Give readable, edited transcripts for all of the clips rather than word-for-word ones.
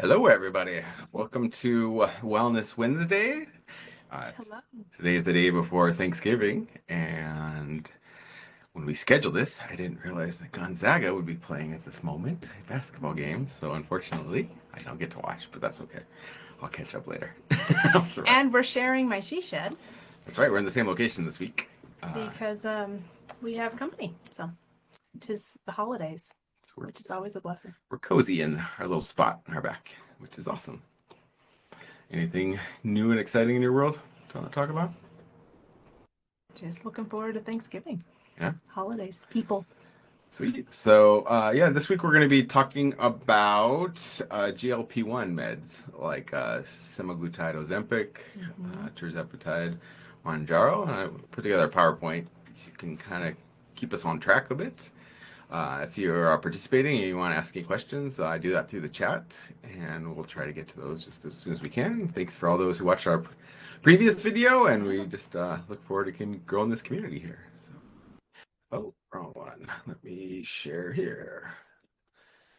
Hello, everybody. Welcome to Wellness Wednesday. Hello. Today is the day before Thanksgiving, and when we scheduled this, I didn't realize that Gonzaga would be playing at this moment, a basketball game. So unfortunately, I don't get to watch, but that's okay. I'll catch up later. I'll survive. And we're sharing my she shed That's right. We're in the same location this week. because we have company. So it is the holidays, So we're, which is always a blessing. we're cozy in our little spot in our back, which is awesome. Anything new and exciting in your world to talk about? Just looking forward to Thanksgiving, Yeah. holidays, people. Sweet. So, yeah, this week we're going to be talking about GLP-1 meds like semaglutide, Ozempic, Hmm. tirzepatide, Manjaro. And I put together a PowerPoint. You can kind of keep us on track a bit. If you're participating and you want to ask any questions, I do that through the chat, and we'll try to get to those just as soon as we can. Thanks for all those who watched our previous video, and we just look forward to growing this community here. Oh, wrong one. Let me share here.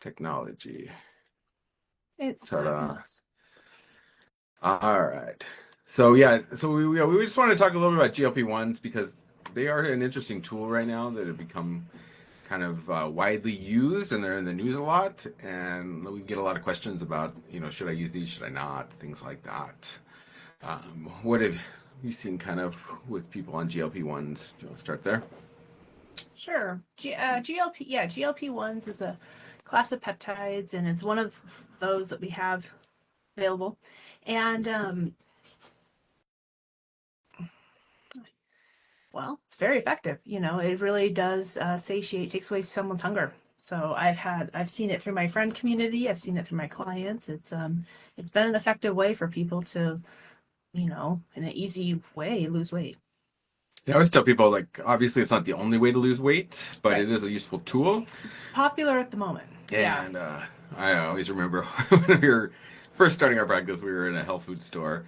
Technology. It's Ta-da. fabulous. All right. So yeah, we just want to talk a little bit about GLP-1s because they are an interesting tool right now that have become kind of widely used and they're in the news a lot. And we get a lot of questions about, should I use these, should I not, things like that. What have you seen kind of with people on GLP-1s? Do you want to start there? Sure. GLP-1s is a class of peptides, and it's one of those that we have available. And well, it's very effective. It really does satiate, takes away someone's hunger. So I've seen it through my friend community. I've seen it through my clients. It's been an effective way for people to, in an easy way, lose weight. Yeah, I always tell people, like, obviously it's not the only way to lose weight, but Right. it is a useful tool. It's popular at the moment. Yeah. And I always remember when we were first starting our practice, we were in a health food store.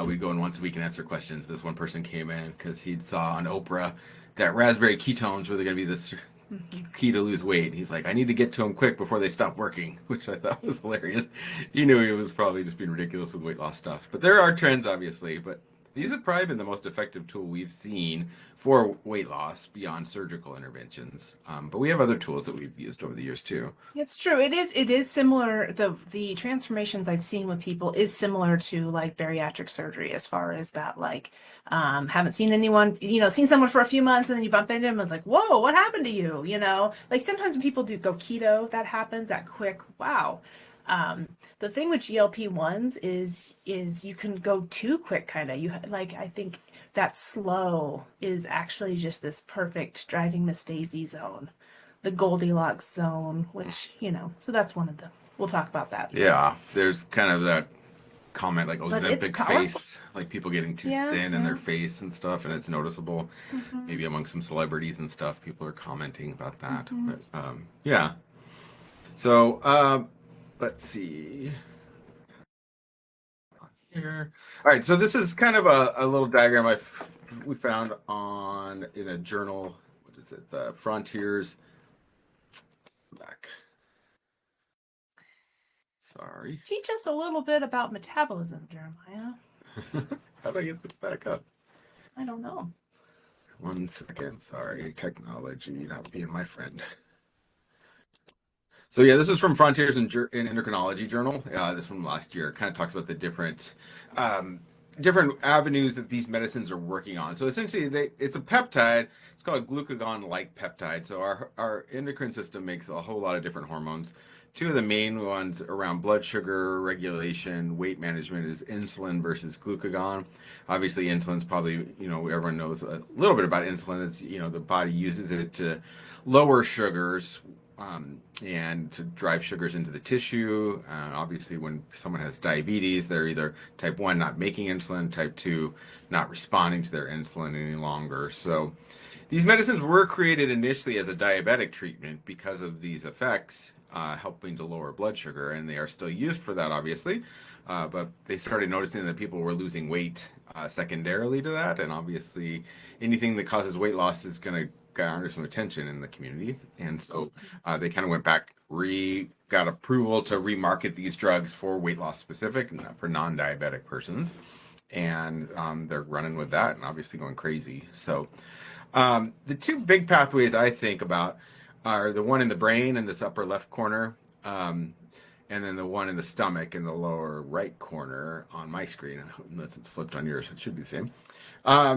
We'd go in once a week and answer questions. This one person came in because he saw on Oprah that raspberry ketones were going to be this Hmm. key to lose weight. He's like, I need to get to them quick before they stop working, which I thought was hilarious. He knew he was probably just being ridiculous with weight loss stuff. But there are trends, obviously. But these have probably been the most effective tool we've seen for weight loss beyond surgical interventions. But we have other tools that we've used over the years too. It's true. It is similar. The transformations I've seen with people is similar to like bariatric surgery as far as that, like, haven't seen anyone, seen someone for a few months and then you bump into them and it's like, whoa, what happened to you? Like sometimes when people do go keto, that happens that quick. Wow. The thing with GLP-1s is you can go too quick, kind of. Like, I think that slow is actually just this perfect driving Miss Daisy zone, the Goldilocks zone, which, so that's one of the, we'll talk about that. Yeah, there's kind of that comment like But it's Ozempic powerful. face, like people getting too Yeah, thin in their yeah. face and stuff, and it's noticeable. Hmm. Maybe among some celebrities and stuff, people are commenting about that. Hmm. But yeah. So let's see here. All right, so this is kind of a little diagram we found on in a journal. What is it? The Frontiers. Back. Sorry. Teach us a little bit about metabolism, Jeremiah. How do I get this back up? I don't know. 1 second. Sorry, technology not being my friend. So yeah, this is from Frontiers in Endocrinology Journal. This one last year kind of talks about the um, different avenues that these medicines are working on. So essentially, it's a peptide. It's called a glucagon-like peptide. So our endocrine system makes a whole lot of different hormones. Two of the main ones around blood sugar regulation, weight management is insulin versus glucagon. Obviously, insulin's probably, everyone knows a little bit about insulin. It's, the body uses it to lower sugars and to drive sugars into the tissue. Obviously, when someone has diabetes, they're either type 1 not making insulin, type 2 not responding to their insulin any longer. So these medicines were created initially as a diabetic treatment because of these effects, helping to lower blood sugar, and they are still used for that, obviously. But they started noticing that people were losing weight secondarily to that, and obviously anything that causes weight loss is going to garner some attention in the community. And so they kind of went back got approval to remarket these drugs for weight loss specific, not for non-diabetic persons, and they're running with that and obviously going crazy. So the two big pathways I think about are the one in the brain in this upper left corner, and then the one in the stomach in the lower right corner on my screen, unless it's flipped on yours, it should be the same.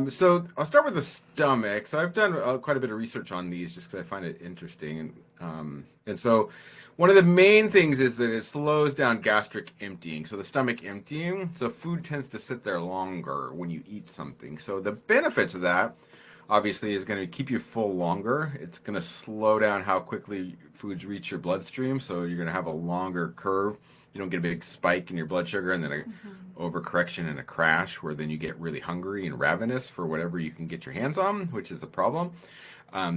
So I'll start with the stomach. So I've done quite a bit of research on these just because I find it interesting. And so one of the main things is that it slows down gastric emptying. So the stomach emptying, so food tends to sit there longer when you eat something. So the benefits of that obviously is going to keep you full longer. It's going to slow down how quickly foods reach your bloodstream. So you're going to have a longer curve. You don't get a big spike in your blood sugar and then a overcorrection and a crash where then you get really hungry and ravenous for whatever you can get your hands on, which is a problem.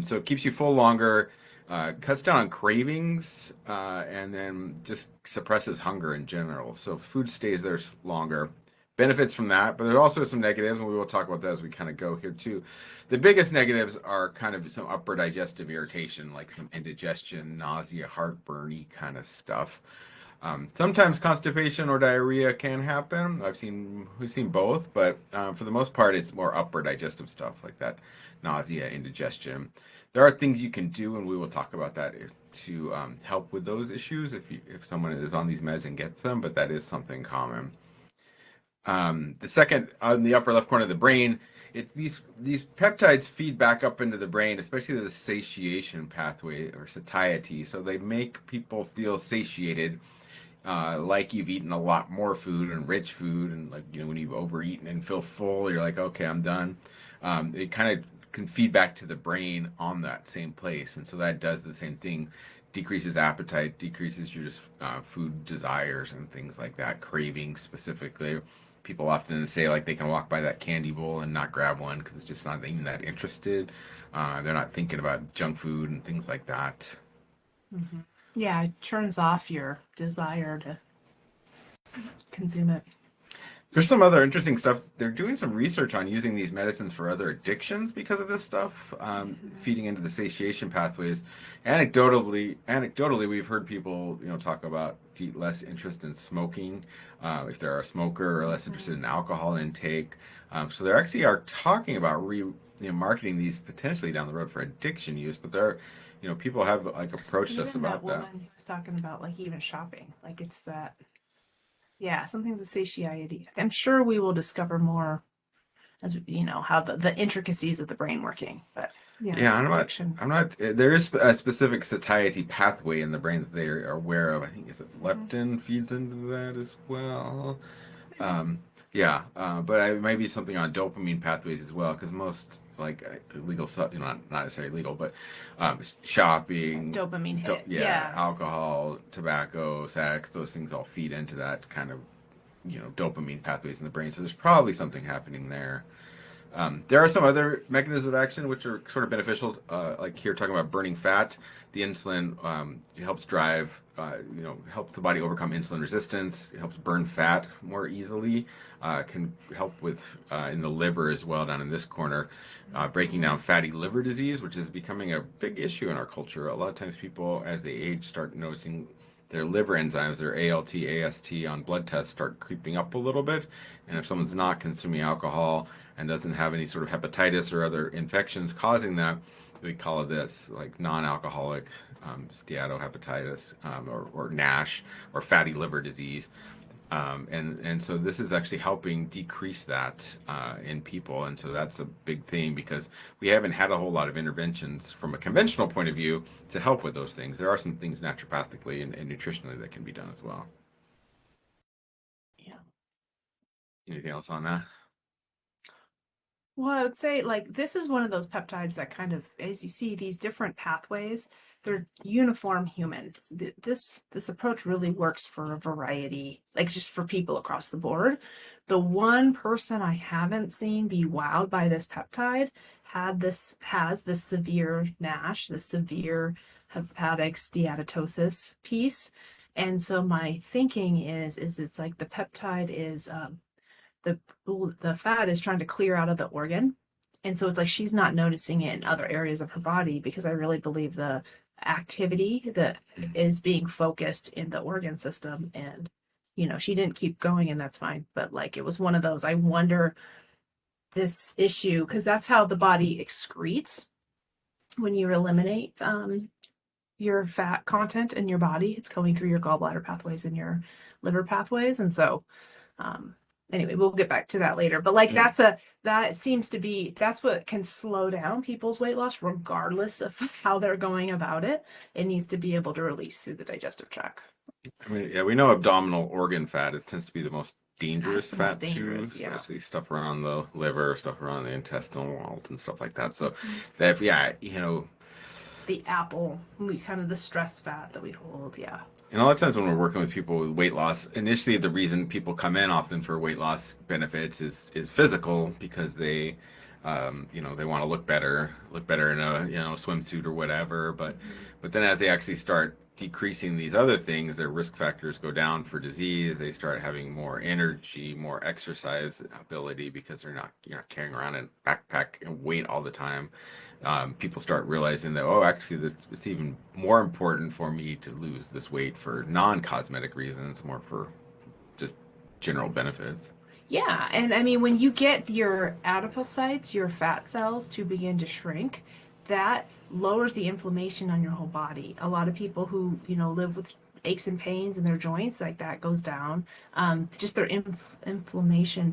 So it keeps you full longer, cuts down on cravings, and then just suppresses hunger in general. So food stays there longer. Benefits from that, but there's also some negatives, and we will talk about that as we kind of go here too. The biggest negatives are kind of some upper digestive irritation, like some indigestion, nausea, heartburny kind of stuff. Sometimes constipation or diarrhea can happen. We've seen both, but for the most part, it's more upper digestive stuff like that, nausea, indigestion. There are things you can do, and we will talk about that to help with those issues if someone is on these meds and gets them, but that is something common. The second, on the upper left corner of the brain, these peptides feed back up into the brain, especially the satiation pathway or satiety. So they make people feel satiated, like you've eaten a lot more food and rich food, and like when you've overeaten and feel full, you're like, okay, I'm done. It kind of can feed back to the brain on that same place, and so that does the same thing. Decreases appetite, decreases your food desires and things like that, cravings specifically. People often say like they can walk by that candy bowl and not grab one because it's just not even that interested. They're not thinking about junk food and things like that. Mm-hmm. Yeah, it turns off your desire to consume it. There's some other interesting stuff. They're doing some research on using these medicines for other addictions because of this stuff, feeding into the satiation pathways. Anecdotally, we've heard people, talk about less interest in smoking, if they're a smoker, or less interested in alcohol intake. So they actually are talking about marketing these potentially down the road for addiction use, but people have like approached us about that. Woman who was talking about like even shopping, like it's that. Yeah, something with satiety. I'm sure we will discover more as how the intricacies of the brain working. But yeah, I'm not. There is a specific satiety pathway in the brain that they are aware of. I think is it leptin feeds into that as well. Yeah, but it might be something on dopamine pathways as well, because most like illegal stuff, not necessarily legal, but shopping, dopamine hit, alcohol, tobacco, sex, those things all feed into that kind of, dopamine pathways in the brain. So there's probably something happening there. There are some other mechanisms of action which are sort of beneficial, like here talking about burning fat. The insulin helps drive, helps the body overcome insulin resistance. It helps burn fat more easily. Can help with in the liver as well, down in this corner, breaking down fatty liver disease, which is becoming a big issue in our culture. A lot of times people, as they age, start noticing their liver enzymes, their ALT, AST on blood tests start creeping up a little bit. And if someone's not consuming alcohol and doesn't have any sort of hepatitis or other infections causing that, we call it this like non-alcoholic steatohepatitis, or NASH, or fatty liver disease. And so this is actually helping decrease that in people. And so that's a big thing because we haven't had a whole lot of interventions from a conventional point of view to help with those things. There are some things naturopathically and nutritionally that can be done as well. Yeah. Anything else on that? Well, I would say like this is one of those peptides that kind of, as you see these different pathways, they're uniform human. This approach really works for a variety, like just for people across the board. The one person I haven't seen be wowed by this peptide has this severe NASH, the severe hepatic steatosis piece. And so my thinking is it's like the peptide is the fat is trying to clear out of the organ. And so it's like she's not noticing it in other areas of her body because I really believe the activity that is being focused in the organ system. And, she didn't keep going, and that's fine. But like, it was one of those, I wonder this issue, because that's how the body excretes when you eliminate your fat content in your body. It's going through your gallbladder pathways and your liver pathways. And so, um, anyway, we'll get back to that later. But like, that seems to be, that's what can slow down people's weight loss, regardless of how they're going about it. It needs to be able to release through the digestive tract. I mean, yeah, we know abdominal organ fat tends to be the most dangerous That's the most fat dangerous, too, yeah. especially stuff around the liver, stuff around the intestinal wall and stuff like that. So that, yeah, The apple, kind of the stress fat that we hold, yeah. and a lot of times when we're working with people with weight loss, initially the reason people come in often for weight loss benefits is physical, because they they want to look better in a swimsuit or whatever. But then as they actually start decreasing these other things, their risk factors go down for disease. They start having more energy, more exercise ability, because you're not carrying around a backpack and weight all the time. People start realizing that, oh, actually, it's even more important for me to lose this weight for non-cosmetic reasons, more for just general benefits. Yeah, and I mean, when you get your adipocytes, your fat cells, to begin to shrink, that lowers the inflammation on your whole body. A lot of people who, live with aches and pains in their joints, like that goes down. Just their inflammation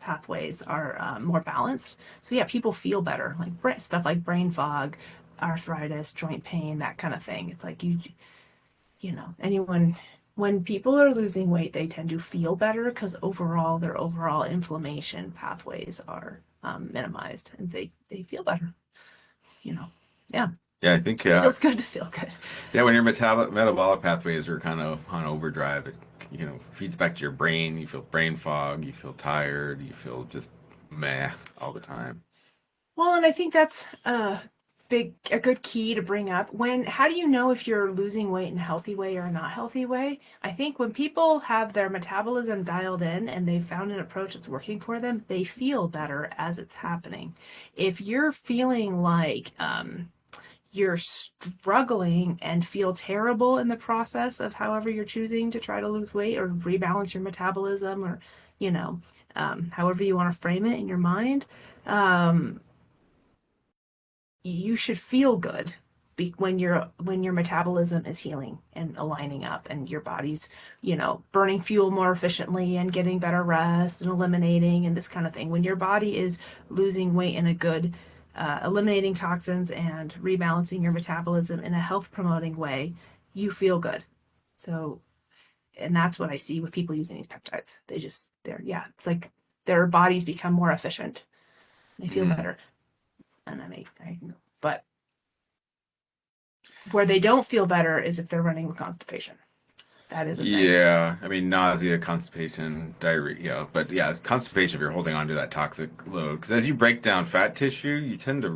pathways are more balanced. So yeah, people feel better, like stuff like brain fog, arthritis, joint pain, that kind of thing. It's like anyone, when people are losing weight, they tend to feel better because their overall inflammation pathways are minimized, and they feel better. Yeah, Yeah, I think it feels good to feel good. yeah, when your metabolic pathways are kind of on overdrive, it feeds back to your brain. You feel brain fog, you feel tired, you feel just meh all the time. Well, and I think that's a good key to bring up. How do you know if you're losing weight in a healthy way or a not healthy way? I think when people have their metabolism dialed in and they've found an approach that's working for them, they feel better as it's happening. If you're feeling like you're struggling and feel terrible in the process of however you're choosing to try to lose weight or rebalance your metabolism, or however you want to frame it in your mind, um, you should feel good when your metabolism is healing and aligning up, and your body's burning fuel more efficiently and getting better rest and eliminating and this kind of thing. When your body is losing weight in a good eliminating toxins and rebalancing your metabolism in a health promoting way, you feel good. So, and that's what I see with people using these peptides. It's like their bodies become more efficient. They feel better. And but where they don't feel better is if they're running with constipation. That is a thing. Yeah, I mean, nausea, constipation, diarrhea, but yeah, constipation if you're holding on to that toxic load. Because as you break down fat tissue, you tend to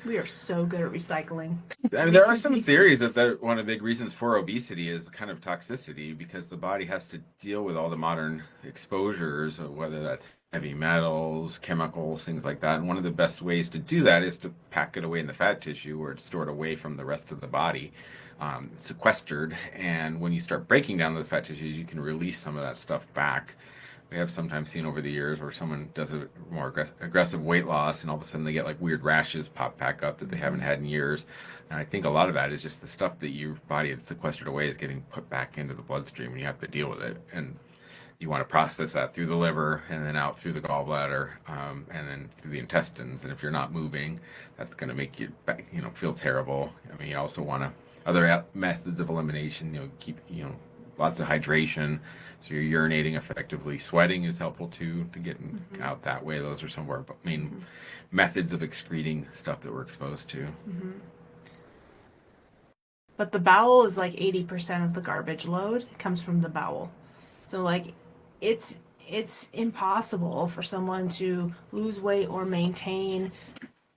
We are so good at recycling. I mean, there are some theories that one of the big reasons for obesity is kind of toxicity, because the body has to deal with all the modern exposures, whether that's heavy metals, chemicals, things like that. And one of the best ways to do that is to pack it away in the fat tissue, or to store it away from the rest of the body, sequestered. And when you start breaking down those fat tissues, you can release some of that stuff back. We have sometimes seen over the years where someone does a more aggressive weight loss, and all of a sudden they get like weird rashes pop back up that they haven't had in years. And I think a lot of that is just the stuff that your body had sequestered away is getting put back into the bloodstream, and you have to deal with it. And you want to process that through the liver and then out through the gallbladder, and then through the intestines. And if you're not moving, that's going to make you feel terrible. I mean, you also want to other methods of elimination. Keep lots of hydration, so you're urinating effectively. Sweating is helpful too, to get out that way. Those are some of our main methods of excreting stuff that we're exposed to. But the bowel is like 80% of the garbage load comes from the bowel. So like it's impossible for someone to lose weight or maintain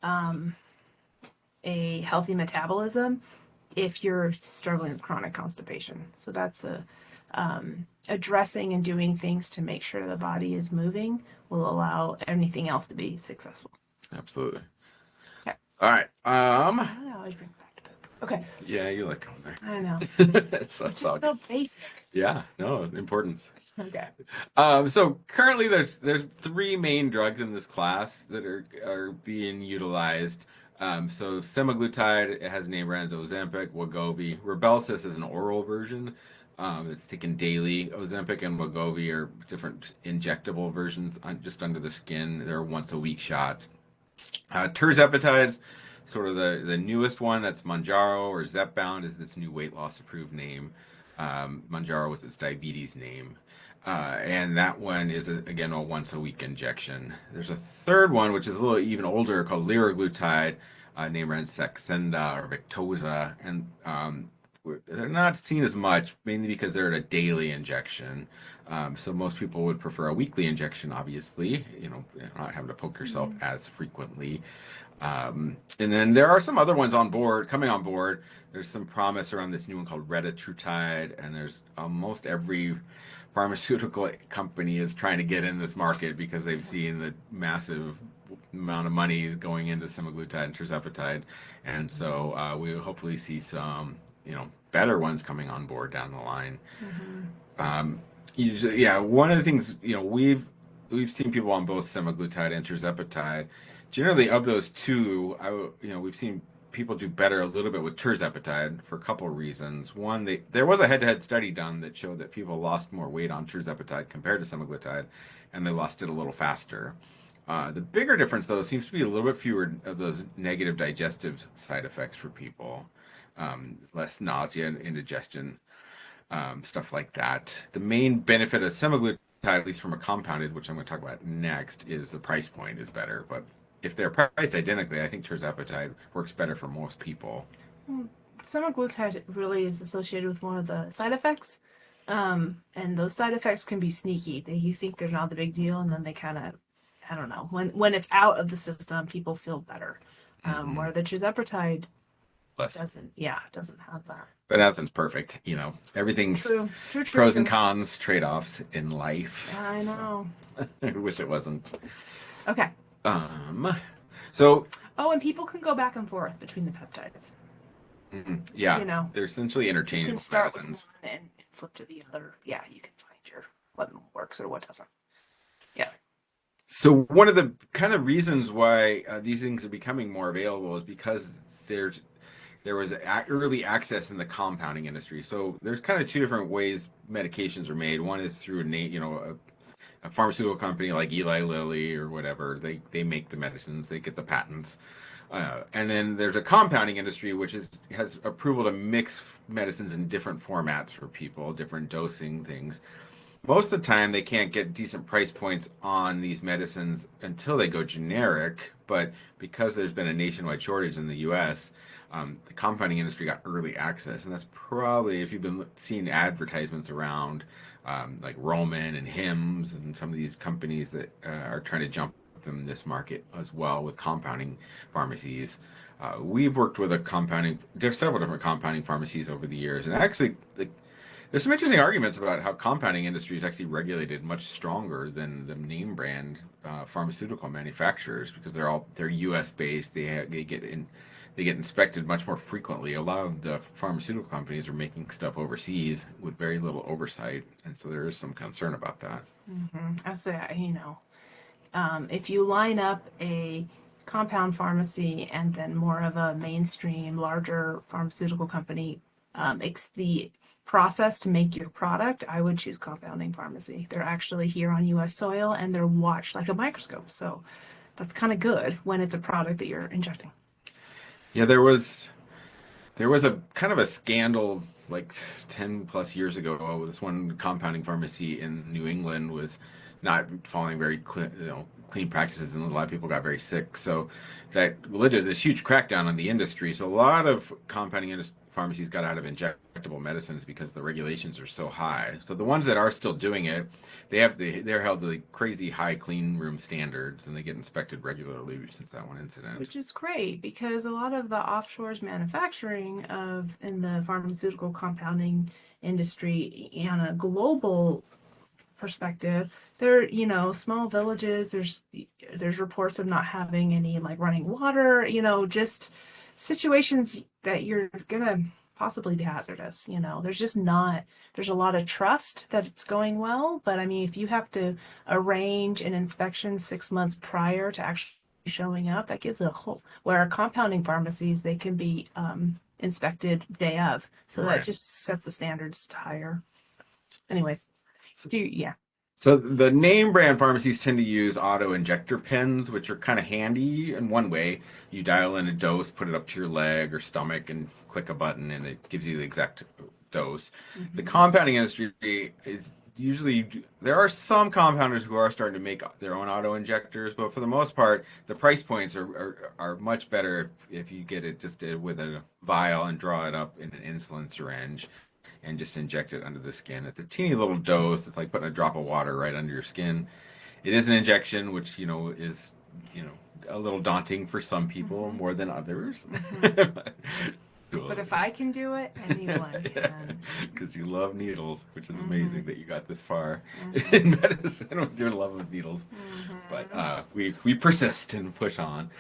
a healthy metabolism if you're struggling with chronic constipation. So that's addressing and doing things to make sure the body is moving will allow anything else to be successful. Absolutely. Okay. All right. I always bring it back to poop. Okay. Yeah, you like going I know. there. It's It's all just good. so basic. Yeah, no, importance. Okay. So currently there's three main drugs in this class that are being utilized. So semaglutide, it has name brands Ozempic, Wegovy. Rybelsus is an oral version. It's taken daily. Ozempic and Wegovy are different injectable versions just under the skin. They're a once a week shot. Tirzepatide's sort of the newest one. That's Mounjaro, or Zepbound is this new weight loss approved name. Mounjaro was its diabetes name. And that one is, again, a once a week injection. There's a third one, which is a little even older, called liraglutide, name brand Saxenda or Victoza. And they're not seen as much, mainly because they're a daily injection. So most people would prefer a weekly injection, obviously, not having to poke yourself as frequently. And then there are some other ones coming on board. There's some promise around this new one called retatrutide, and there's almost every pharmaceutical company is trying to get in this market because they've seen the massive amount of money going into semaglutide and tirzepatide, and so we hopefully see some, better ones coming on board down the line. Yeah, one of the things, we've seen people on both semaglutide and tirzepatide. Generally, of those two, we've seen people do better a little bit with tirzepatide for a couple of reasons. One, there was a head-to-head study done that showed that people lost more weight on tirzepatide compared to semaglutide, and they lost it a little faster. The bigger difference, though, seems to be a little bit fewer of those negative digestive side effects for people, less nausea and indigestion, stuff like that. The main benefit of semaglutide, at least from a compounded, which I'm going to talk about next, is the price point is better. But if they're priced identically, I think tirzepatide works better for most people. Semaglutide really is associated with one of the side effects. And those side effects can be sneaky. You think they're not the big deal, and then they kind of, I don't know, when it's out of the system, people feel better. Where the tirzepatide Less. doesn't have that. But nothing's perfect, Everything's True. pros and cons, trade-offs in life. I know. I wish it wasn't. Okay. So. Oh, and people can go back and forth between the peptides. Yeah, they're essentially interchangeable you can start medicines. with one and flip to the other. Yeah, you can find what works or what doesn't. Yeah. So one of the kind of reasons why these things are becoming more available is because there was early access in the compounding industry. So there's kind of two different ways medications are made. One is through a pharmaceutical company like Eli Lilly or whatever. They make the medicines, they get the patents. And then there's a compounding industry, which has approval to mix medicines in different formats for people, different dosing things. Most of the time, they can't get decent price points on these medicines until they go generic. But because there's been a nationwide shortage in the U.S., the compounding industry got early access. And that's probably, if you've been seeing advertisements around like Roman and Hims and some of these companies that are trying to jump in this market as well with compounding pharmacies. We've worked with several different compounding pharmacies over the years, and actually, there's some interesting arguments about how compounding industry is actually regulated much stronger than the name brand pharmaceutical manufacturers because they're U.S. based. They get inspected much more frequently. A lot of the pharmaceutical companies are making stuff overseas with very little oversight, and so there is some concern about that. I say, if you line up a compound pharmacy and then more of a mainstream, larger pharmaceutical company, the process to make your product, I would choose compounding pharmacy. They're actually here on U.S. soil and they're watched like a microscope. So that's kind of good when it's a product that you're injecting. Yeah, there was a kind of a scandal like 10 plus years ago. This one compounding pharmacy in New England was not following very clean practices, and a lot of people got very sick. So that led to this huge crackdown on the industry. So a lot of compounding pharmacies got out of injectable medicines because the regulations are so high. So the ones that are still doing it, they're held to crazy high clean room standards, and they get inspected regularly since that one incident. Which is great because a lot of the offshores manufacturing in the pharmaceutical compounding industry on a global perspective, they're small villages. There's reports of not having any like running water, just situations that you're gonna possibly be hazardous. You know, there's a lot of trust that it's going well, but I mean, if you have to arrange an inspection 6 months prior to actually showing up, that gives a whole, where compounding pharmacies, they can be inspected day of. So that Right. just sets the standards higher. Anyways, yeah. So the name brand pharmacies tend to use auto injector pens, which are kind of handy in one way. You dial in a dose, put it up to your leg or stomach, and click a button, and it gives you the exact dose. The Mm-hmm. compounding industry is usually, there are some compounders who are starting to make their own auto injectors, but for the most part, the price points are much better if you get it just with a vial and draw it up in an insulin syringe and just inject it under the skin. It's a teeny little dose. It's like putting a drop of water right under your skin. It is an injection, which is you know a little daunting for some people Mm-hmm. more than others. Mm-hmm. But if I can do it, anyone can. Because you love needles, which is Mm-hmm. amazing that you got this far Mm-hmm. in medicine with your love of needles. But Mm-hmm. we persist and push on.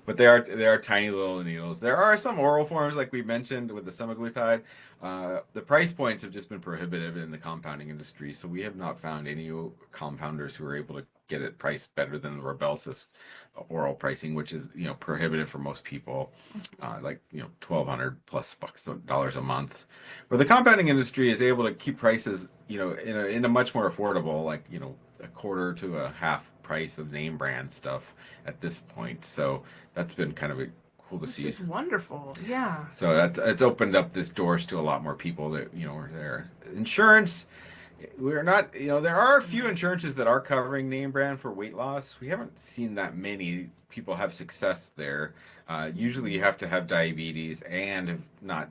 But they are tiny little needles. There are some oral forms, like we mentioned with the semaglutide. The price points have just been prohibitive in the compounding industry, so we have not found any compounders who are able to get it priced better than the Rybelsus oral pricing, which is prohibitive for most people, like 1,200 plus bucks dollars a month. But the compounding industry is able to keep prices in a much more affordable, like a quarter to a half price of name brand stuff at this point. So that's been kind of cool to Which see. is wonderful. Yeah. So it's opened up this doors to a lot more people that are there. Insurance, we're not, there are a few insurances that are covering name brand for weight loss. We haven't seen that many people have success there. Usually you have to have diabetes and have not,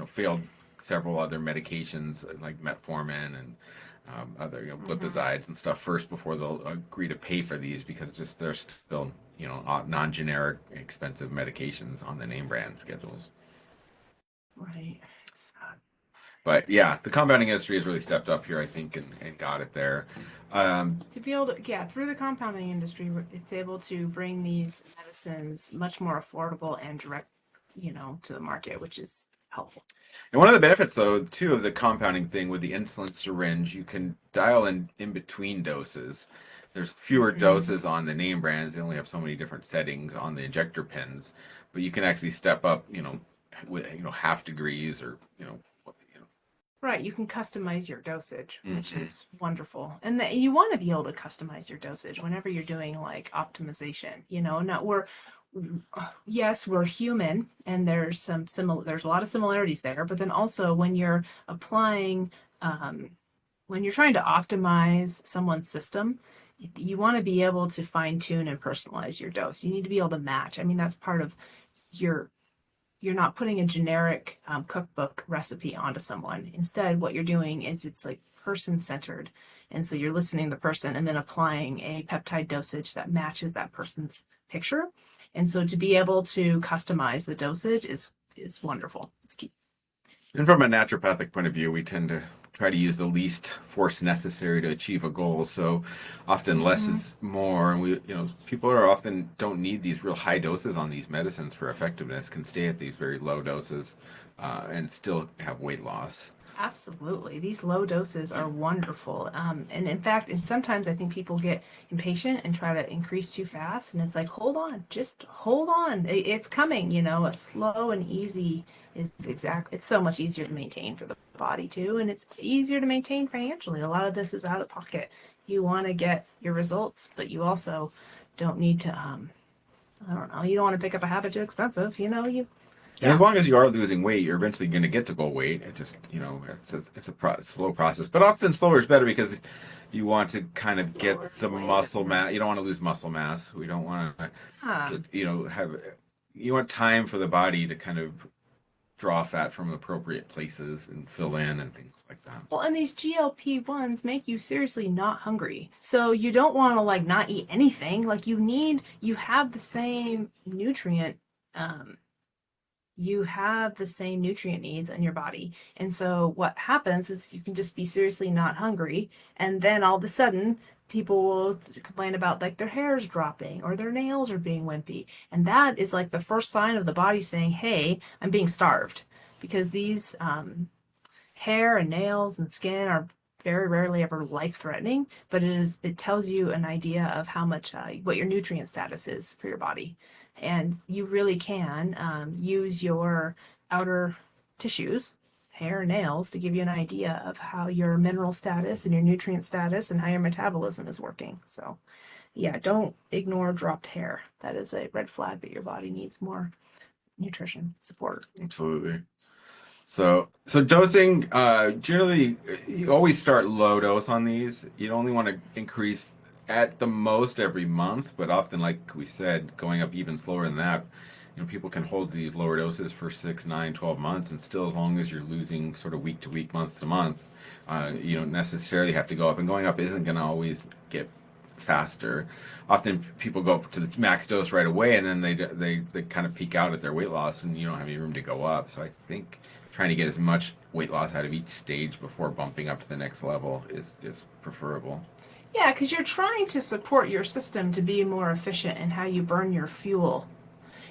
failed several other medications like metformin and other, Mm-hmm. glipizides and stuff first before they'll agree to pay for these because just they're still, non-generic expensive medications on the name brand schedules. Right. But yeah, the compounding industry has really stepped up here, I think, and got it there. To be able to, yeah, through the compounding industry, it's able to bring these medicines much more affordable and direct, to the market, which is helpful. And one of the benefits, though, too, of the compounding thing with the insulin syringe, you can dial in between doses. There's fewer Mm-hmm. doses on the name brands. They only have so many different settings on the injector pens, but you can actually step up, with half degrees or Right, you can customize your dosage, which Mhm. is wonderful. And that you want to be able to customize your dosage whenever you're doing like optimization, not yes, we're human and there's a lot of similarities there, but then also when you're applying when you're trying to optimize someone's system, you want to be able to fine tune and personalize your dose. You need to be able to match. I mean, that's part of your you're not putting a generic cookbook recipe onto someone. Instead, what you're doing is it's like person centered. And so you're listening to the person and then applying a peptide dosage that matches that person's picture. And so to be able to customize the dosage is wonderful. It's key. And from a naturopathic point of view, we tend to try to use the least force necessary to achieve a goal. So often less Mm-hmm. is more. And people are often don't need these real high doses on these medicines for effectiveness, can stay at these very low doses and still have weight loss. Absolutely. These low doses are wonderful. And in fact, and sometimes I think people get impatient and try to increase too fast. And it's like, hold on, just hold on. It's coming, a slow and easy it's so much easier to maintain for the body too. And it's easier to maintain financially. A lot of this is out of pocket. You want to get your results, but you also don't need to, I don't know, you don't want to pick up a habit too expensive. And as Yeah. long as you are losing weight, you're eventually going to get to goal weight. It just, it's a slow process. But often slower is better because you want to kind of Slower get is the the way to, muscle mass. You don't want to lose muscle mass. We don't want to huh. get, you want time for the body to kind of draw fat from appropriate places and fill in and things like that. Well, and these GLP-1s make you seriously not hungry. So you don't want to like not eat anything. Like you have the same nutrient, um, you have the same nutrient needs in your body. And so what happens is you can just be seriously not hungry, and then all of a sudden people will complain about like their hair's dropping or their nails are being wimpy. And that is like the first sign of the body saying, hey, I'm being starved. Because these hair and nails and skin are very rarely ever life-threatening, but it tells you an idea of how much what your nutrient status is for your body. And you really can use your outer tissues, hair and nails, to give you an idea of how your mineral status and your nutrient status and how your metabolism is working. So yeah, don't ignore dropped hair. That is a red flag that your body needs more nutrition support. Absolutely. So dosing, generally, you always start low dose on these. You only want to increase at the most every month, but often, like we said, going up even slower than that. People can hold these lower doses for 6, 9, 12 months, and still, as long as you're losing sort of week to week, month to month, you don't necessarily have to go up. And going up isn't going to always get faster. Often people go up to the max dose right away, and then they kind of peak out at their weight loss, and you don't have any room to go up. So I think trying to get as much weight loss out of each stage before bumping up to the next level is preferable. Yeah, because you're trying to support your system to be more efficient in how you burn your fuel.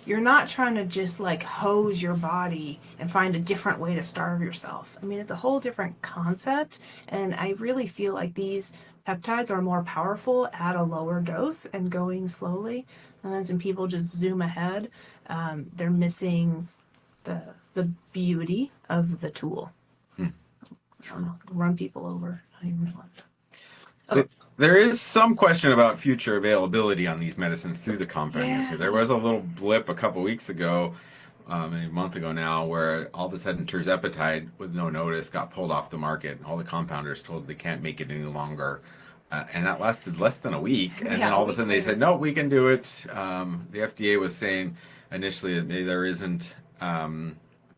You're not trying to just like hose your body and find a different way to starve yourself. I mean, it's a whole different concept, and I really feel like these peptides are more powerful at a lower dose and going slowly. And as when people just zoom ahead, they're missing the beauty of the tool. I don't know, run people over. I don't even realize. So there is some question about future availability on these medicines through the compound Yeah. user. There was a little blip a couple weeks ago, a month ago now, where all of a sudden tirzepatide, with no notice, got pulled off the market. All the compounders told they can't make it any longer. And that lasted less than a week. And Yeah, then all of a a sudden week they said, no, we can do it. The FDA was saying initially that maybe there isn't,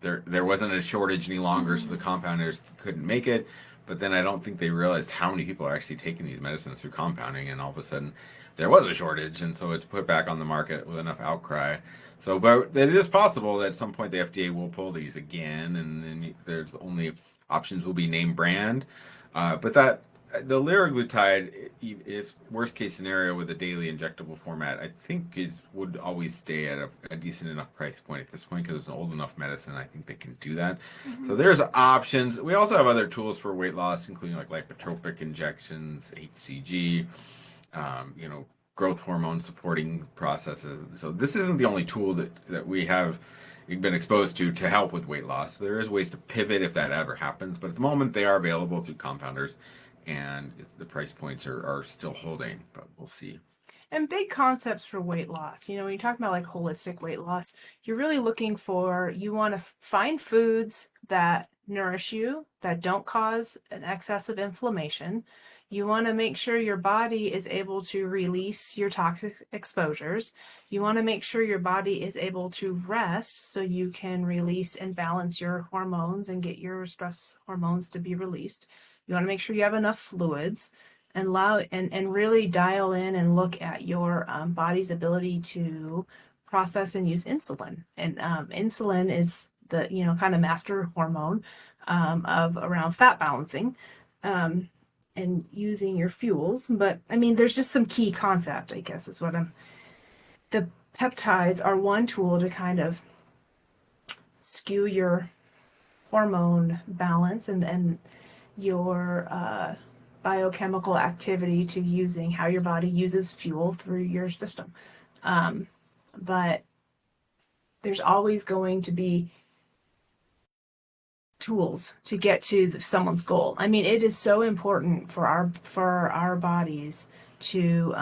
there wasn't a shortage any longer, so the compounders couldn't make it. But then I don't think they realized how many people are actually taking these medicines through compounding, and all of a sudden there was a shortage, and so it's put back on the market with enough outcry. So, but it is possible that at some point the FDA will pull these again, and then there's only options will be name brand. But that the liraglutide, if worst case scenario with a daily injectable format, I think would always stay at a decent enough price point at this point because it's an old enough medicine. I think they can do that. Mm-hmm. So there's options. We also have other tools for weight loss, including like lipotropic injections, HCG, growth hormone supporting processes. So this isn't the only tool that we have been exposed to help with weight loss. There is ways to pivot if that ever happens, but at the moment they are available through compounders, and the price points are still holding, but we'll see. And big concepts for weight loss. When you talk about like holistic weight loss, you're really looking for, you want to find foods that nourish you, that don't cause an excess of inflammation. You want to make sure your body is able to release your toxic exposures. You want to make sure your body is able to rest so you can release and balance your hormones and get your stress hormones to be released. You want to make sure you have enough fluids and really dial in and look at your body's ability to process and use insulin. And insulin is the kind of master hormone of around fat balancing and using your fuels. But I mean, there's just some key concept, I guess, is what the peptides are one tool to kind of skew your hormone balance and your biochemical activity to using how your body uses fuel through your system. But there's always going to be tools to get to someone's goal. I mean, it is so important for our bodies to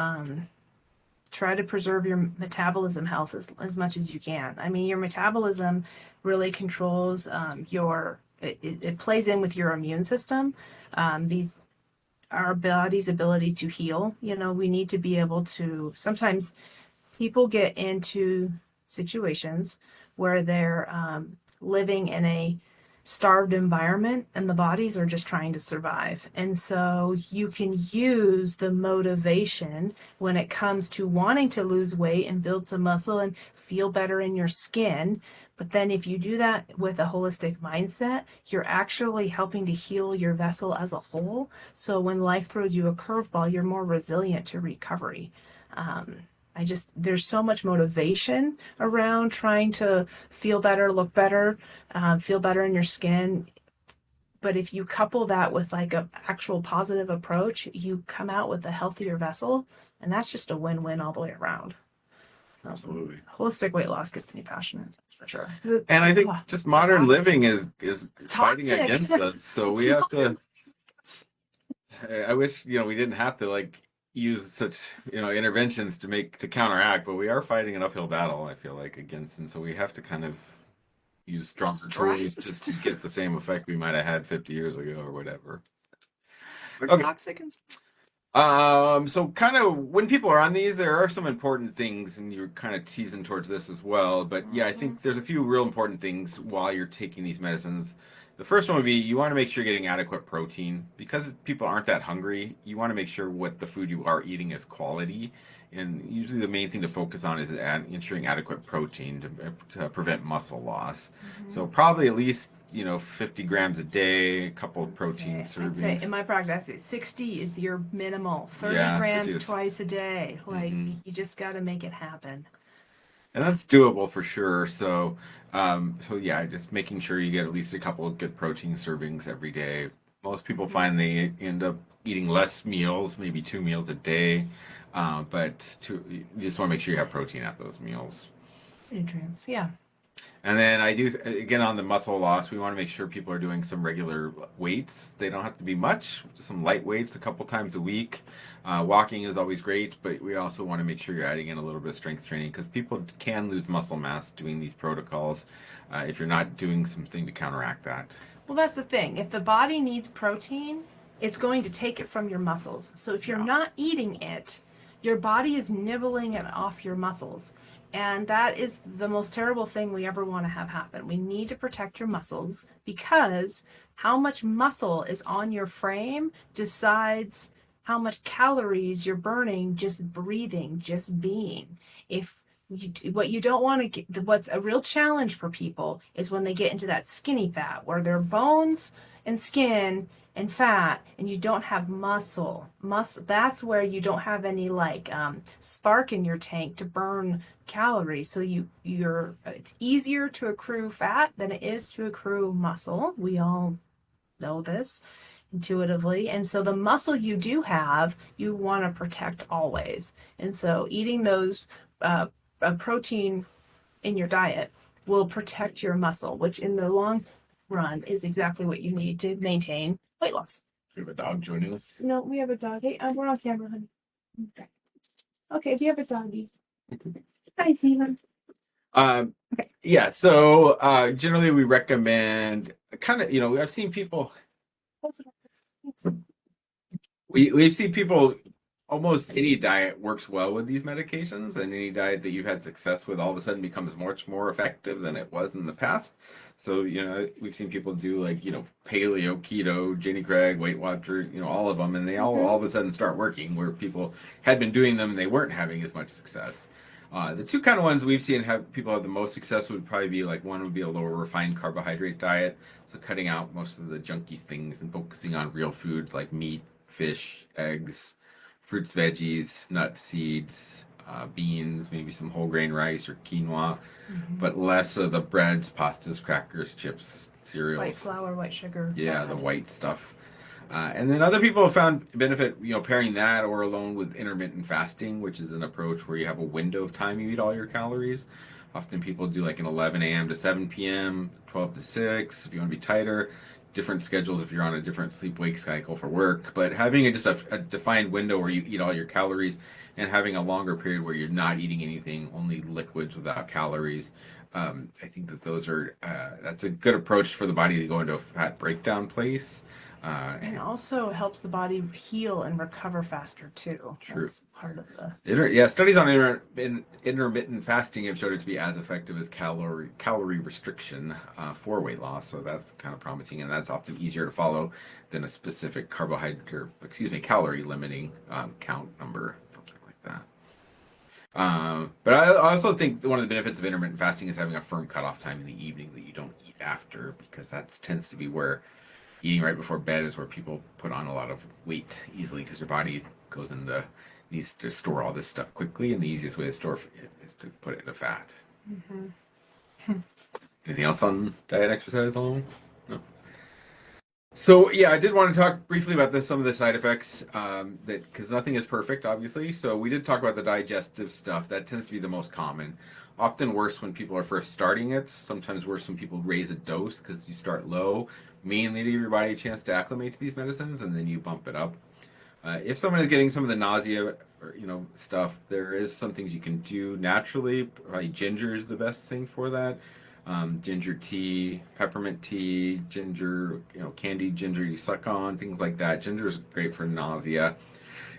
try to preserve your metabolism health as much as you can. I mean, your metabolism really controls it plays in with your immune system. Our body's ability to heal. We need to be able to, sometimes people get into situations where they're living in a starved environment and the bodies are just trying to survive. And so you can use the motivation when it comes to wanting to lose weight and build some muscle and feel better in your skin, But then if you do that with a holistic mindset, you're actually helping to heal your vessel as a whole. So when life throws you a curveball, you're more resilient to recovery. Um, there's so much motivation around trying to feel better, look better, feel better in your skin. But if you couple that with like a actual positive approach, you come out with a healthier vessel, and that's just a win-win all the way around. Absolutely. Holistic weight loss gets me passionate, that's for sure. And I think just modern living is fighting toxic. against us. So we have to. I wish we didn't have to like use such interventions to counteract, but we are fighting an uphill battle. I feel like against, and so we have to kind of use stronger tools just to get the same effect we might have had 50 years ago or whatever. Okay. Toxic and so kind of when people are on these, there are some important things, and you're kind of teasing towards this as well. But yeah, I think there's a few real important things while you're taking these medicines. The first one would be you want to make sure you're getting adequate protein. Because people aren't that hungry, you want to make sure what the food you are eating is quality. And usually the main thing to focus on is ensuring adequate protein to prevent muscle loss. So probably at least 50 grams a day, a couple of protein servings. I'd say in my practice, 60 is your minimal. 30 grams twice a day. Like you just got to make it happen. And that's doable for sure. So, yeah, just making sure you get at least a couple of good protein servings every day. Most people find they end up eating less meals, maybe 2 meals a day, but you just want to make sure you have protein at those meals. Nutrients, yeah. And then I do, again, on the muscle loss, we want to make sure people are doing some regular weights. They don't have to be much, just some light weights a couple times a week. Walking is always great, but we also want to make sure you're adding in a little bit of strength training because people can lose muscle mass doing these protocols if you're not doing something to counteract that. Well, that's the thing. If the body needs protein, it's going to take it from your muscles. So if you're not eating it, your body is nibbling it off your muscles. And that is the most terrible thing we ever want to have happen. We need to protect your muscles because how much muscle is on your frame decides how much calories you're burning just breathing, just being. What you don't want to get, what's a real challenge for people is when they get into that skinny fat where their bones and skin and fat and you don't have muscle, that's where you don't have any spark in your tank to burn calories. So it's easier to accrue fat than it is to accrue muscle. We all know this intuitively. And so the muscle you do have, you want to protect always. And so eating those protein in your diet will protect your muscle, which in the long run is exactly what you need to maintain weight loss. Do you have a dog joining us? No, we have a dog. Hey, we're on camera, honey. Okay, do you have a doggy? Hi, Steven. Yeah, so generally we recommend kind of, I've seen people, we've seen people, almost any diet works well with these medications, and any diet that you've had success with all of a sudden becomes much more effective than it was in the past. So, we've seen people do paleo, keto, Jenny Craig, Weight Watchers, all of them, and they all of a sudden start working where people had been doing them and they weren't having as much success. The two kind of ones we've seen people have the most success would probably be one would be a lower refined carbohydrate diet. So cutting out most of the junky things and focusing on real foods like meat, fish, eggs, fruits, veggies, nuts, seeds, beans, maybe some whole grain rice or quinoa, but less of the breads, pastas, crackers, chips, cereals. White flour, white sugar. Yeah, the white stuff. And then other people have found benefit, pairing that or alone with intermittent fasting, which is an approach where you have a window of time you eat all your calories. Often people do an 11 a.m. to 7 p.m., 12 to 6, if you want to be tighter. Different schedules if you're on a different sleep-wake cycle for work. But having a defined window where you eat all your calories and having a longer period where you're not eating anything, only liquids without calories, I think that that's a good approach for the body to go into a fat breakdown place. And also helps the body heal and recover faster too. True. That's part of the studies on intermittent fasting have showed it to be as effective as calorie restriction for weight loss. So that's kind of promising, and that's often easier to follow than a specific calorie limiting count number, something like that. But I also think one of the benefits of intermittent fasting is having a firm cutoff time in the evening that you don't eat after, because that tends to be where eating right before bed is where people put on a lot of weight easily, because your body goes into needs to store all this stuff quickly, and the easiest way to store it is to put it into fat. Hmm. Anything else on diet, exercise alone? No. So yeah, I did want to talk briefly about some of the side effects, that because nothing is perfect, obviously. So we did talk about the digestive stuff. That tends to be the most common. Often worse when people are first starting it. Sometimes worse when people raise a dose because you start low, mainly to give your body a chance to acclimate to these medicines, and then you bump it up. If someone is getting some of the nausea or stuff, there is some things you can do naturally. Probably ginger is the best thing for that. Ginger tea, peppermint tea, ginger, candied ginger you suck on, things like that. Ginger is great for nausea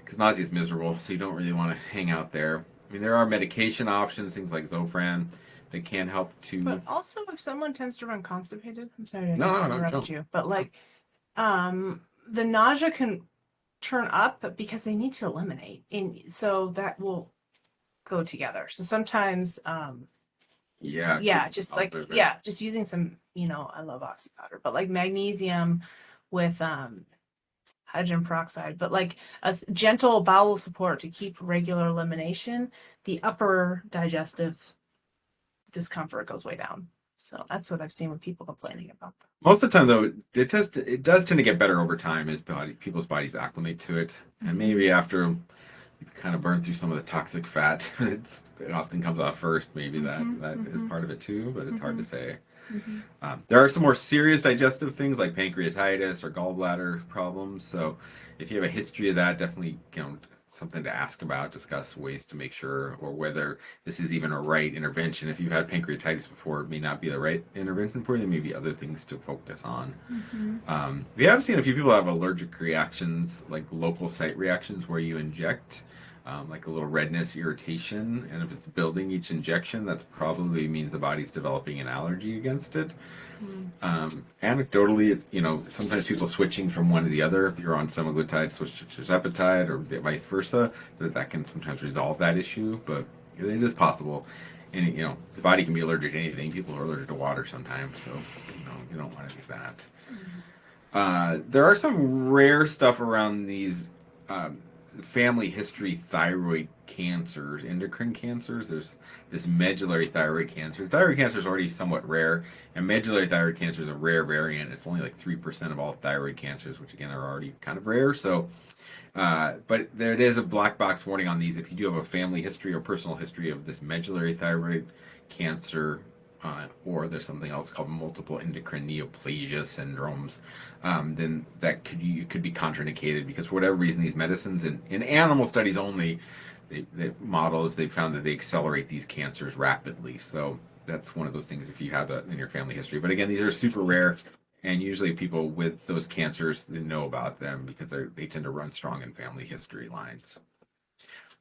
because nausea is miserable, so you don't really want to hang out there. I mean, there are medication options, things like Zofran, that can help But to. also, if someone tends to run constipated, I'm sorry to No, no, no, interrupt don't. you, but like, the nausea can turn up because they need to eliminate, and so that will go together. So sometimes, Yeah, it could yeah, be just like, positive there. yeah, just using some, I love oxy powder, but like magnesium with hydrogen peroxide, but like gentle bowel support to keep regular elimination, the upper digestive discomfort goes way down. So that's what I've seen with people complaining about. Most of the time, though, it does tend to get better over time as people's bodies acclimate to it, and Mm-hmm. maybe after you kind of burn through some of the toxic fat, it often comes off first. Maybe that Mm-hmm. that is Mm-hmm. part of it too, but it's hard Mm-hmm. to say. Mm-hmm. There are some more serious digestive things like pancreatitis or gallbladder problems. So if you have a history of that, definitely something to ask about, discuss ways to make sure, or whether this is even a right intervention. If you've had pancreatitis before, it may not be the right intervention for you. There may be other things to focus on. Mm-hmm. We have seen a few people have allergic reactions, like local site reactions, where you inject, like a little redness, irritation, and if it's building each injection, that's probably means the body's developing an allergy against it. Anecdotally, sometimes people switching from one to the other, if you're on semaglutide, switch to tirzepatide, or vice versa, that can sometimes resolve that issue, but it is possible. And, the body can be allergic to anything. People are allergic to water sometimes, so, you don't want to do that. There are some rare stuff around these um, family history thyroid cancers, endocrine cancers. There's this medullary thyroid cancer. Thyroid cancer is already somewhat rare, and medullary thyroid cancer is a rare variant. It's only like 3% of all thyroid cancers, which again are already kind of rare. So, but there it is a black box warning on these. If you do have a family history or personal history of this medullary thyroid cancer, or there's something else called multiple endocrine neoplasia syndromes, then you could be contraindicated because for whatever reason these medicines in animal studies only, they found that they accelerate these cancers rapidly. So that's one of those things if you have that in your family history. But again, these are super rare, and usually people with those cancers they know about them because they tend to run strong in family history lines.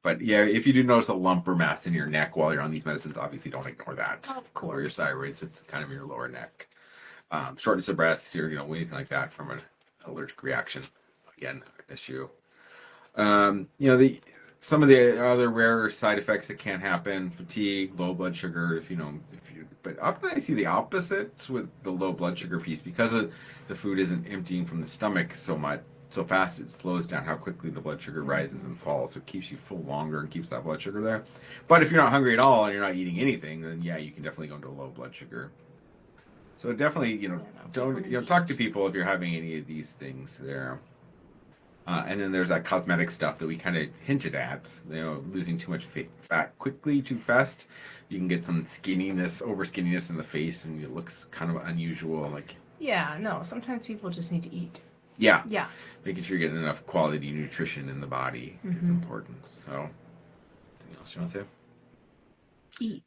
But yeah, if you do notice a lump or mass in your neck while you're on these medicines, obviously don't ignore that. Of Or your course. thyroid, it's kind of in your lower neck. Shortness of breath, anything like that from an allergic reaction. Again, issue. The some of the other rare side effects that can happen: fatigue, low blood sugar. But often I see the opposite with the low blood sugar piece because the food isn't emptying from the stomach so fast. It slows down how quickly the blood sugar rises and falls, so it keeps you full longer and keeps that blood sugar there. But if you're not hungry at all and you're not eating anything, then yeah, you can definitely go into low blood sugar. So definitely, Yeah, no, people don't need to talk to eat. people if you're having any of these things there. And then there's that cosmetic stuff that we kind of hinted at. Losing too much fat quickly, too fast. You can get some skinniness, over skinniness in the face, and it looks kind of unusual. Like, Yeah, no, sometimes people just need to eat. yeah, Yeah. making sure you're getting enough quality nutrition in the body is Mm-hmm. important. So, anything else you want to say? Eat.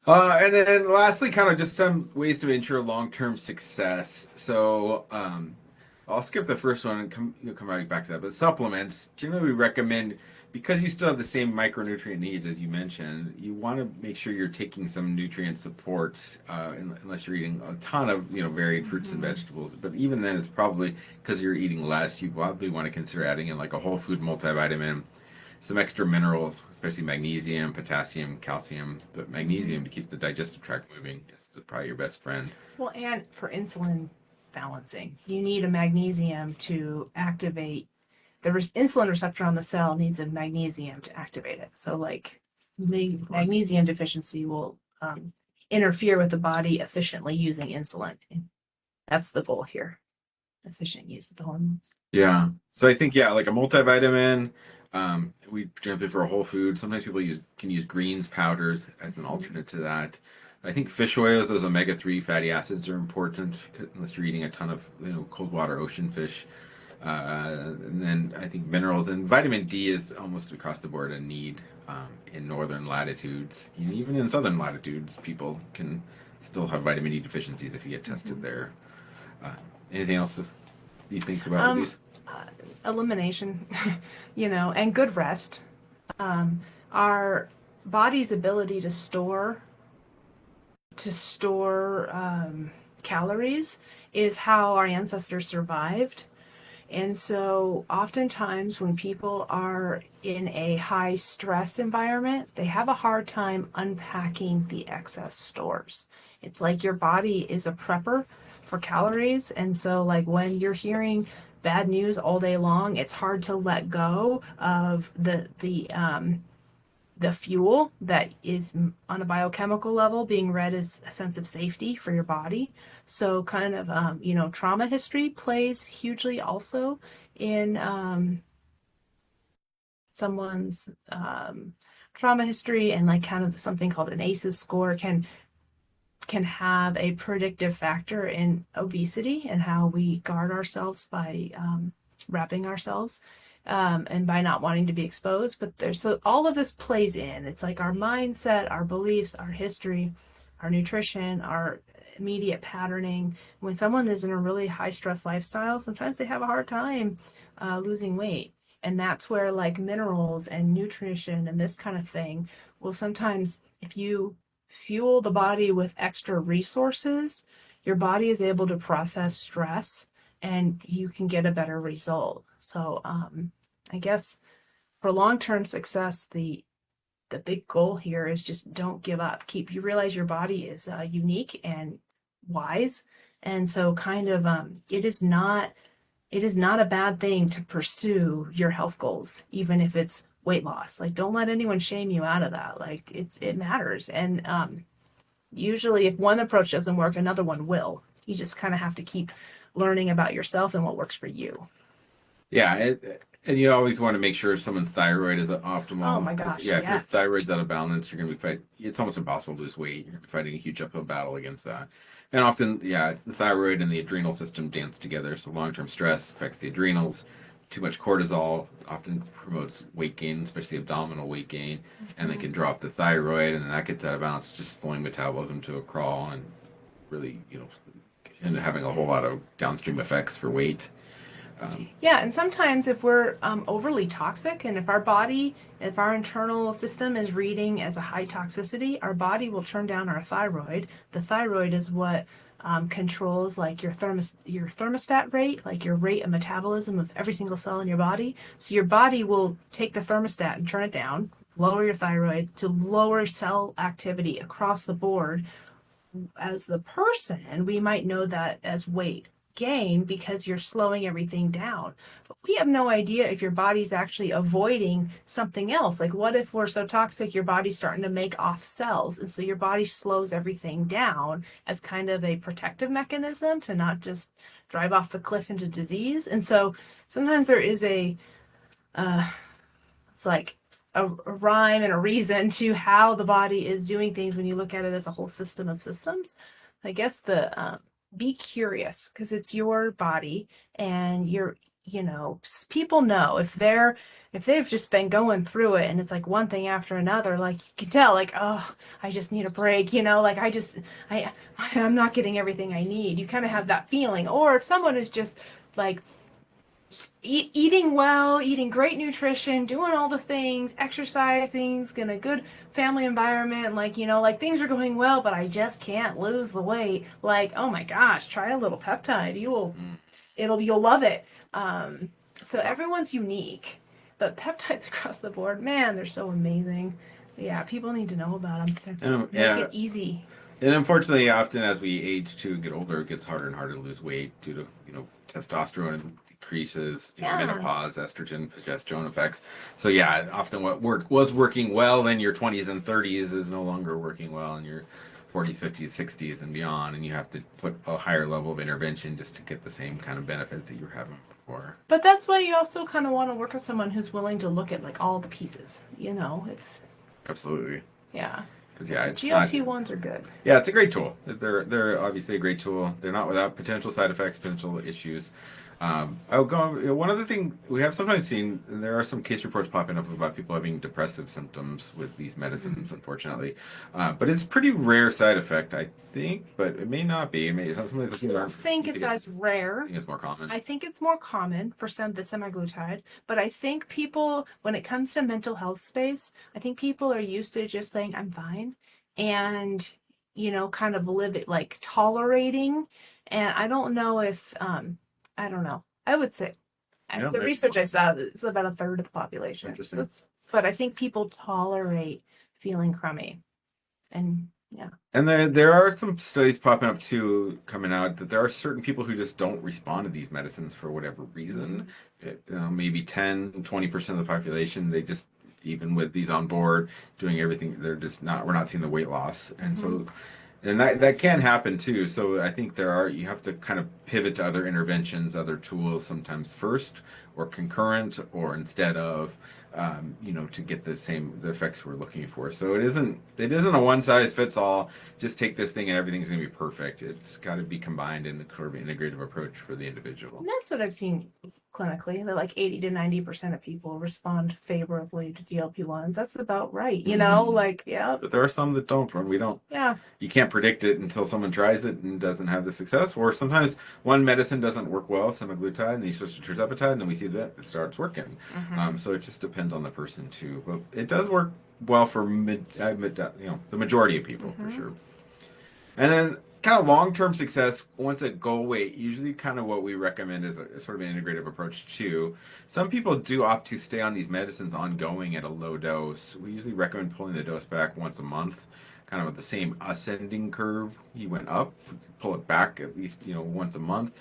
And then lastly, kind of just some ways to ensure long-term success. So, I'll skip the first one and come right back to that. But supplements, generally we recommend because you still have the same micronutrient needs as you mentioned. You want to make sure you're taking some nutrient support, unless you're eating a ton of varied fruits and Mm-hmm. vegetables. But even then, it's probably because you're eating less. You probably want to consider adding in like a whole food multivitamin, some extra minerals, especially magnesium, potassium, calcium, but magnesium to keep the digestive tract moving is probably your best friend. Well, and for insulin balancing, you need a magnesium to activate the insulin receptor on the cell needs a magnesium to activate it. So like magnesium deficiency will interfere with the body efficiently using insulin. That's the goal here. Efficient use of the hormones. Yeah. So I think, yeah, like a multivitamin. We jumped in for a whole food. Sometimes people can use greens powders as an alternate to that. I think fish oils, those omega-3 fatty acids are important unless you're eating a ton of cold water ocean fish. And then I think minerals and vitamin D is almost across the board a need in northern latitudes. And even in southern latitudes, people can still have vitamin D deficiencies if you get tested there. Uh, Anything else you think about these? Elimination, and good rest. Our body's ability to store calories is how our ancestors survived. And so oftentimes when people are in a high stress environment, they have a hard time unpacking the excess stores. It's like your body is a prepper for calories. And so like when you're hearing bad news all day long, it's hard to let go of the fuel that is on a biochemical level being read as a sense of safety for your body. So kind of, trauma history plays hugely also in someone's trauma history, and like kind of something called an ACEs score can have a predictive factor in obesity and how we guard ourselves by wrapping ourselves. And by not wanting to be exposed, but so all of this plays in. It's like our mindset, our beliefs, our history, our nutrition, our immediate patterning. When someone is in a really high stress lifestyle, sometimes they have a hard time losing weight. And that's where like minerals and nutrition and this kind of thing will sometimes, if you fuel the body with extra resources, your body is able to process stress and you can get a better result. So I guess for long-term success, the big goal here is just don't give up. You realize your body is unique and wise. And so kind of it is not a bad thing to pursue your health goals, even if it's weight loss. Like don't let anyone shame you out of that. Like it matters. And usually if one approach doesn't work, another one will. You just kind of have to keep learning about yourself and what works for you. Yeah, and you always want to make sure someone's thyroid is optimal. Oh my gosh, Yeah, if your yes. thyroid's out of balance, you're going to be fighting. It's almost impossible to lose weight. You're fighting a huge uphill battle against that. And often, yeah, the thyroid and the adrenal system dance together. So long-term stress affects the adrenals. Too much cortisol often promotes weight gain, especially abdominal weight gain, and they can drop the thyroid, and then that gets out of balance, just slowing metabolism to a crawl, and really, and having a whole lot of downstream effects for weight. Yeah, and sometimes if we're overly toxic, and if our internal system is reading as a high toxicity, our body will turn down our thyroid. The thyroid is what controls like your thermostat rate, like your rate of metabolism of every single cell in your body. So your body will take the thermostat and turn it down, lower your thyroid to lower cell activity across the board. As the person, we might know that as weight gain because you're slowing everything down. But we have no idea if your body's actually avoiding something else. Like what if we're so toxic, your body's starting to make off cells. And so your body slows everything down as kind of a protective mechanism to not just drive off the cliff into disease. And so sometimes there is it's like a rhyme and a reason to how the body is doing things when you look at it as a whole system of systems. I guess be curious because it's your body and people know if they've just been going through it and it's like one thing after another, like you can tell like, oh, I just need a break, like I'm not getting everything I need. You kind of have that feeling. Or if someone is just like eating well, eating great nutrition, doing all the things, exercising, in a good family environment, like things are going well, but I just can't lose the weight. Like, oh my gosh, try a little peptide. You'll love it. So everyone's unique, But peptides across the board, man, they're so amazing. Yeah, people need to know about them to make Yeah. it easy. And unfortunately, often as we age too and get older, it gets harder and harder to lose weight due to, testosterone decreases, Yeah. menopause, estrogen, progesterone effects. So yeah, often what was working well in your 20s and 30s is no longer working well in your 40s, 50s, 60s and beyond, and you have to put a higher level of intervention just to get the same kind of benefits that you were having before. But that's why you also kind of want to work with someone who's willing to look at like all the pieces. It's Absolutely. yeah. Because yeah, it's GLP-1s are good. Yeah, it's a great tool. They're obviously a great tool. They're not without potential side effects, potential issues. I'll go. One other thing we have sometimes seen, and there are some case reports popping up about people having depressive symptoms with these medicines, unfortunately. But it's pretty rare side effect, I think, but it may not be. It may. Sometimes I don't think it's as rare. I think it's more common. I think it's more common for the semaglutide, but I think people, when it comes to mental health space, I think people are used to just saying, I'm fine, and, kind of live it like tolerating. And I don't know if, I don't know. I would say, Yeah, the research I saw, it's about a third of the population. Interesting. But I think people tolerate feeling crummy. And yeah. And there are some studies popping up too, coming out that there are certain people who just don't respond to these medicines for whatever reason. Maybe 10-20% of the population, they just, even with these on board, doing everything, we're not seeing the weight loss. And so, and that can happen too. So I think you have to kind of pivot to other interventions, other tools sometimes first, or concurrent, or instead of, to get the effects we're looking for. So it isn't a one size fits all. Just take this thing and everything's going to be perfect. It's got to be combined in a sort of integrative approach for the individual. And that's what I've seen clinically, that like 80 to 90% of people respond favorably to GLP-1s. That's about right. Yeah. But there are some that don't, and we don't. Yeah. You can't predict it until someone tries it and doesn't have the success. Or sometimes one medicine doesn't work well, semaglutide, and then you switch to tirzepatide, and then we see that it starts working. So it just depends on the person too. But it does work well for the majority of people for sure. And then kind of long-term success, once at goal weight, usually kind of what we recommend is a sort of an integrative approach too. Some people do opt to stay on these medicines ongoing at a low dose. We usually recommend pulling the dose back once a month, kind of with the same ascending curve. He went up, pull it back at least, once a month.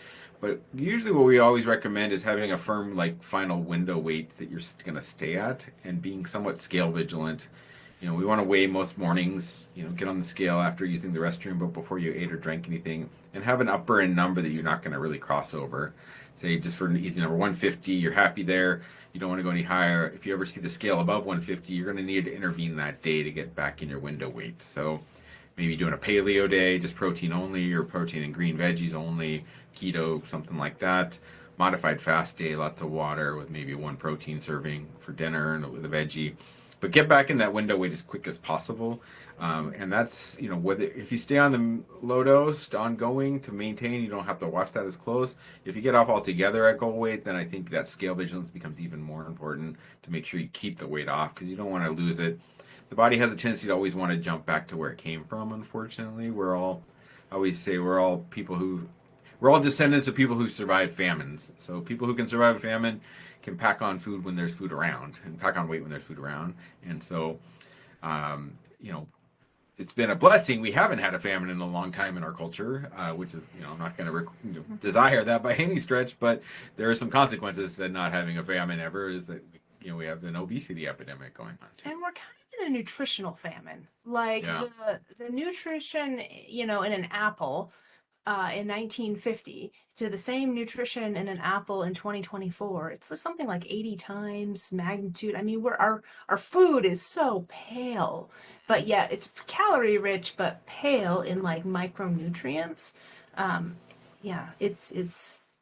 But usually what we always recommend is having a firm, like, final window weight that you're going to stay at and being somewhat scale vigilant. We want to weigh most mornings, get on the scale after using the restroom, but before you ate or drank anything, and have an upper end number that you're not going to really cross over. Say, just for an easy number, 150, you're happy there. You don't want to go any higher. If you ever see the scale above 150, you're going to need to intervene that day to get back in your window weight. So maybe doing a paleo day, just protein only, or protein and green veggies only, keto, something like that. Modified fast day, lots of water with maybe one protein serving for dinner and with a veggie. But get back in that window weight as quick as possible. And that's, whether if you stay on the low dose ongoing to maintain, you don't have to watch that as close. If you get off altogether at goal weight, then I think that scale vigilance becomes even more important to make sure you keep the weight off, because you don't want to lose it. The body has a tendency to always want to jump back to where it came from, unfortunately. I always say we're all descendants of people who survived famines. So people who can survive a famine can pack on food when there's food around, and pack on weight when there's food around. And so, it's been a blessing. We haven't had a famine in a long time in our culture, which is, I'm not going to desire that by any stretch, but there are some consequences to not having a famine ever, is that, we have an obesity epidemic going on too. And we're kind of in a nutritional famine. Like the nutrition, in an apple, in 1950 to the same nutrition in an apple in 2024, it's something like 80 times magnitude. I mean, our food is so pale, but yet it's calorie rich but pale in like micronutrients. It's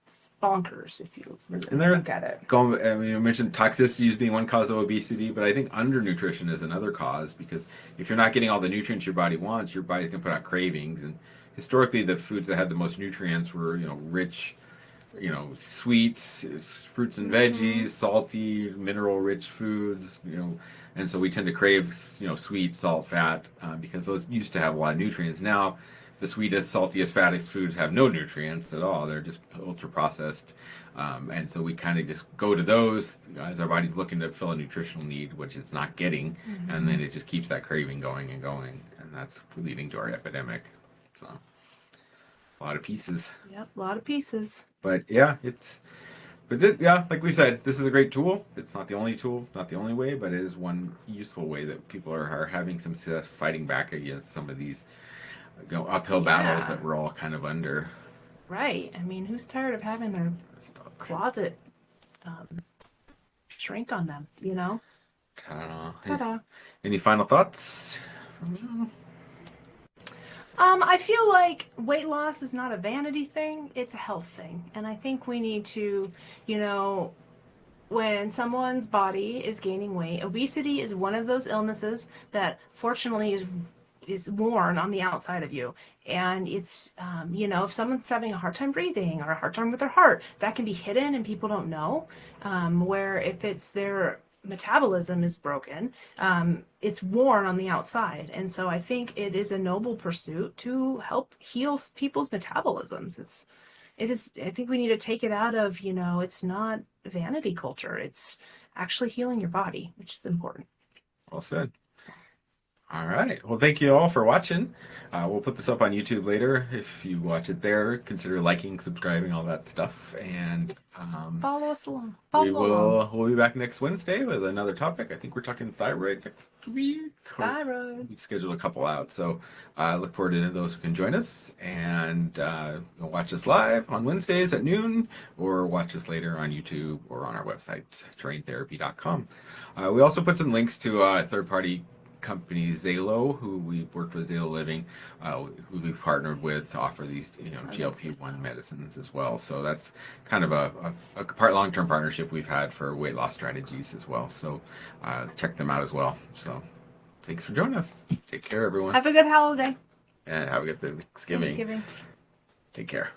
bonkers if you really look at it. You mentioned toxicity as being one cause of obesity, but I think undernutrition is another cause, because if you're not getting all the nutrients your body wants, your body's going to put out cravings. And historically, the foods that had the most nutrients were, rich, sweets, fruits and veggies, salty, mineral-rich foods, and so we tend to crave, sweet, salt, fat, because those used to have a lot of nutrients. Now, the sweetest, saltiest, fattest foods have no nutrients at all. They're just ultra-processed. And so we kind of just go to those as our body's looking to fill a nutritional need, which it's not getting, and then it just keeps that craving going and going, and that's leading to our epidemic. So a lot of pieces. Yep, a lot of pieces. But yeah, yeah, like we said, this is a great tool. It's not the only tool, not the only way, but it is one useful way that people are having some success fighting back against some of these uphill battles that we're all kind of under. Right. I mean, who's tired of having their closet shrink on them, you know? Ta-da. Ta-da. Any final thoughts from you? I feel like weight loss is not a vanity thing, it's a health thing. And I think we need to, when someone's body is gaining weight, obesity is one of those illnesses that fortunately is worn on the outside of you. And it's, if someone's having a hard time breathing or a hard time with their heart, that can be hidden and people don't know. Where if it's their metabolism is broken, it's worn on the outside. And so I think it is a noble pursuit to help heal people's metabolisms. I think we need to take it out of, it's not vanity culture. It's actually healing your body, which is important. Well said. All right. Well, thank you all for watching. We'll put this up on YouTube later. If you watch it there, consider liking, subscribing, all that stuff. And follow us along. We'll be back next Wednesday with another topic. I think we're talking thyroid next week. Thyroid. We scheduled a couple out. So look forward to those who can join us. And watch us live on Wednesdays at noon, or watch us later on YouTube or on our website, traintherapy.com. We also put some links to third-party company Zelo, who we worked with, Zelo Living, who we partnered with to offer these GLP-1 medicines as well. So that's kind of a long-term partnership we've had for weight loss strategies as well. So check them out as well. So thanks for joining us. Take care, everyone. Have a good holiday. And have a good Thanksgiving. Take care.